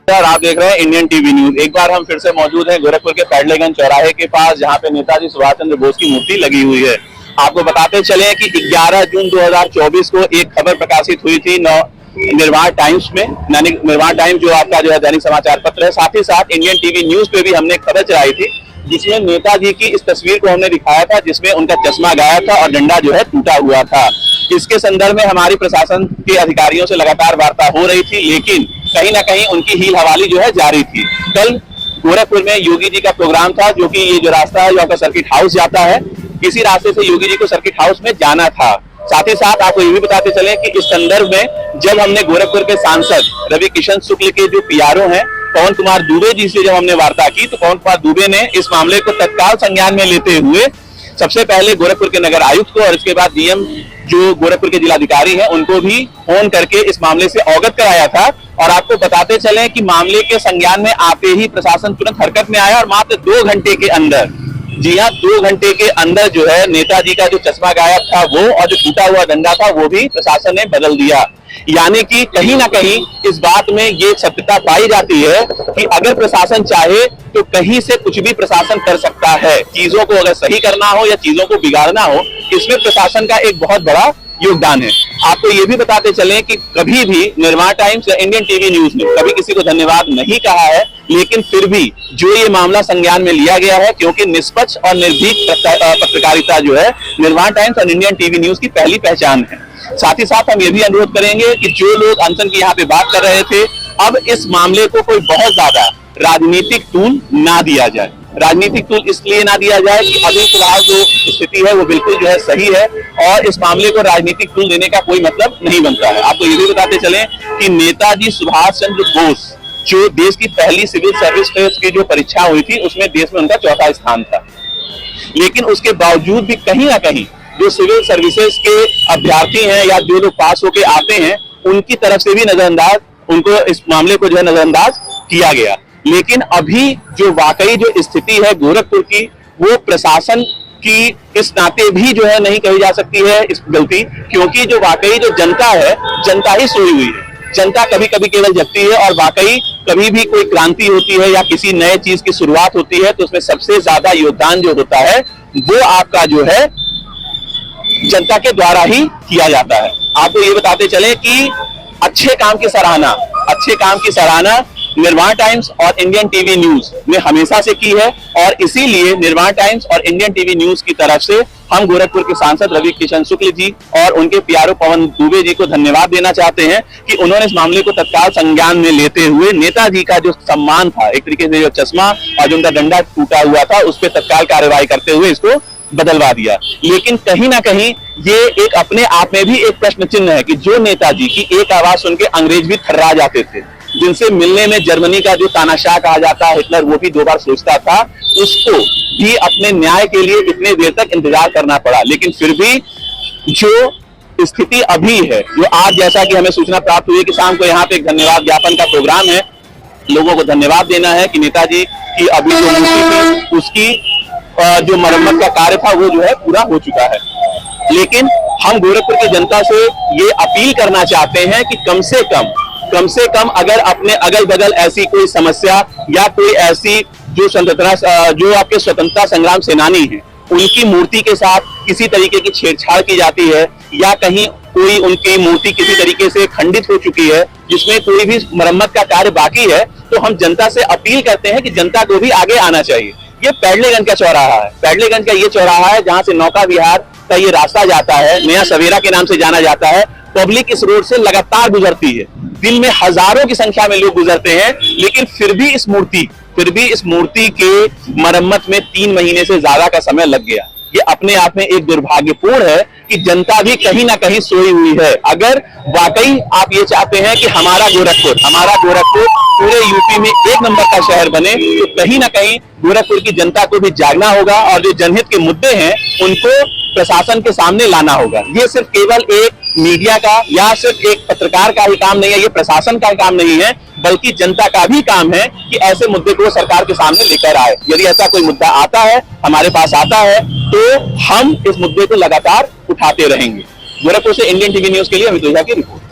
Sir, आप देख रहे हैं इंडियन टीवी न्यूज। एक बार हम फिर से मौजूद हैं गोरखपुर के पैडलेगंज चौराहे के पास, जहां पे नेताजी सुभाष चंद्र बोस की मूर्ति लगी हुई है। आपको बताते चले कि 11 जून 2024 को एक खबर प्रकाशित हुई थी निर्माण टाइम्स में। निर्माण टाइम्स जो आपका जो है दैनिक समाचार पत्र है, साथ ही साथ इंडियन टीवी न्यूज पे भी हमने खबर चलाई थी, जिसमें नेताजी की इस तस्वीर को हमने दिखाया था, जिसमें उनका चश्मा गायब था और डंडा जो है टूटा हुआ था। इसके संदर्भ में हमारी प्रशासन के अधिकारियों से लगातार वार्ता हो रही थी, लेकिन कहीं ना कहीं उनकी हील हवाली जो है जारी थी। कल गोरखपुर में योगी जी का प्रोग्राम था, जो कि ये जो रास्ता है जो आपका सर्किट हाउस जाता है, इसी रास्ते से योगी जी को सर्किट हाउस में जाना था। साथ ही साथ आपको ये भी बताते चले कि इस संदर्भ में जब हमने गोरखपुर के सांसद रवि किशन शुक्ल के जो पीआरओ हैं पवन कुमार दुबे जी से जब हमने वार्ता की, तो पवन कुमार दुबे ने इस मामले को तत्काल संज्ञान में लेते हुए सबसे पहले गोरखपुर के नगर आयुक्त को और इसके बाद डीएम जो गोरखपुर के जिलाधिकारी हैं उनको भी फोन करके इस मामले से अवगत कराया था। और आपको बताते चले कि मामले के संज्ञान में आते ही प्रशासन तुरंत हरकत में आया और मात्र 2 घंटे के अंदर, जी हाँ 2 घंटे के अंदर जो है नेताजी का जो चश्मा गायब था वो और जो टूटा हुआ डंडा था वो भी प्रशासन ने बदल दिया। यानी कि कहीं ना कहीं इस बात में ये सत्यता पाई जाती है कि अगर प्रशासन चाहे तो कहीं से कुछ भी प्रशासन कर सकता है। चीजों को अगर सही करना हो या चीजों को बिगाड़ना हो, इसमें प्रशासन का एक बहुत बड़ा योगदान है। आपको ये भी बताते चले कि कभी भी निर्माण टाइम्स या इंडियन टीवी न्यूज ने कभी किसी को धन्यवाद नहीं कहा है, लेकिन फिर भी जो ये मामला संज्ञान में लिया गया है, क्योंकि निष्पक्ष और निर्भीक पत्रकारिता जो है निर्माण टाइम्स और इंडियन टीवी न्यूज की पहली पहचान है। साथ ही साथ हम ये भी अनुरोध करेंगे कि जो लोग अनशन की यहाँ पे बात कर रहे थे, अब इस मामले को कोई बहुत ज्यादा राजनीतिक टूल ना दिया जाए। राजनीतिक टूल इसलिए ना दिया जाए कि अभी फिलहाल जो स्थिति है वो बिल्कुल जो है सही है और इस मामले को राजनीतिक टूल देने का कोई मतलब नहीं बनता है। आपको ये भी बताते चलें कि नेताजी सुभाष चंद्र बोस जो देश की पहली सिविल सर्विस की जो परीक्षा हुई थी उसमें देश में उनका 4था स्थान था, लेकिन उसके बावजूद भी कहीं ना कहीं जो सिविल सर्विसेज के अभ्यर्थी हैं या जो लोग पास होके आते हैं उनकी तरफ से भी नजरअंदाज, उनको इस मामले को जो है नजरअंदाज किया गया। लेकिन अभी जो वाकई जो स्थिति है गोरखपुर की, वो प्रशासन की इस नाते भी जो है नहीं कही जा सकती है इस गलती, क्योंकि जो वाकई जो जनता है, जनता ही सोई हुई है। जनता कभी कभी केवल जगती है और वाकई कभी भी कोई क्रांति होती है या किसी नए चीज की शुरुआत होती है तो उसमें सबसे ज्यादा योगदान जो होता है वो आपका जो है जनता के द्वारा ही किया जाता है। आपको ये बताते चले कि अच्छे काम की सराहना निर्माण टाइम्स और इंडियन टीवी न्यूज ने हमेशा से की है और इसीलिए निर्माण टाइम्स और इंडियन टीवी न्यूज की तरफ से हम गोरखपुर के सांसद रवि किशन शुक्ल जी और उनके पीआरओ पवन दुबे जी को धन्यवाद देना चाहते हैं कि उन्होंने इस मामले को तत्काल संज्ञान में लेते हुए नेताजी का जो सम्मान था, एक तरीके से जो चश्मा और जो उनका डंडा टूटा हुआ था, उस पर तत्काल कार्रवाई करते हुए इसको बदलवा दिया। लेकिन कहीं ना कहीं ये एक अपने आप में भी एक प्रश्न चिन्ह है कि जो नेताजी की एक आवाज सुन के अंग्रेज भी थर्रा जाते थे, जिनसे मिलने में जर्मनी का जो तानाशाह कहा जाता है हिटलर, वो भी 2 बार सोचता था, उसको भी अपने न्याय के लिए इतने देर तक इंतजार करना पड़ा। लेकिन फिर भी जो स्थिति अभी है, जो आज जैसा कि हमें सूचना प्राप्त हुई कि शाम को यहाँ पे एक धन्यवाद ज्ञापन का प्रोग्राम है, लोगों को धन्यवाद देना है कि नेताजी की अभी जो मूर्ति थी उसकी जो मरम्मत का कार्य था वो जो है पूरा हो चुका है। लेकिन हम गोरखपुर की जनता से ये अपील करना चाहते हैं कि कम से कम अगर अपने अगल बगल ऐसी कोई समस्या या कोई ऐसी जो आपके स्वतंत्रता संग्राम सेनानी हैं उनकी मूर्ति के साथ किसी तरीके की छेड़छाड़ की जाती है या कहीं कोई उनकी मूर्ति किसी तरीके से खंडित हो चुकी है जिसमें कोई भी मरम्मत का कार्य बाकी है, तो हम जनता से अपील करते हैं कि जनता को भी आगे आना चाहिए। ये पैडलेगंज का चौराहा है, पैडलेगंज का ये चौराहा है जहां से नौका विहार का ये रास्ता जाता है, नया सवेरा के नाम से जाना जाता है। पब्लिक इस रोड से लगातार गुजरती है, दिन में हजारों की संख्या में लोग गुजरते हैं, लेकिन फिर भी इस मूर्ति के मरम्मत में 3 महीने से ज्यादा का समय लग गया। ये अपने आप में एक दुर्भाग्यपूर्ण है कि जनता भी कहीं ना कहीं सोई हुई है। अगर वाकई आप ये चाहते हैं कि हमारा गोरखपुर पूरे यूपी में 1 नंबर का शहर बने, तो कहीं ना कहीं गोरखपुर की जनता को भी जागना होगा और जो जनहित के मुद्दे हैं उनको प्रशासन के सामने लाना होगा। ये सिर्फ केवल एक मीडिया का या सिर्फ एक पत्रकार का ही काम नहीं है, ये प्रशासन का काम नहीं है, बल्कि जनता का भी काम है कि ऐसे मुद्दे को सरकार के सामने लेकर आए। यदि ऐसा कोई मुद्दा आता है, हमारे पास आता है, तो हम इस मुद्दे को लगातार उठाते रहेंगे। गोरखपुर से इंडियन टीवी न्यूज के लिए अमित ओझा की रिपोर्ट।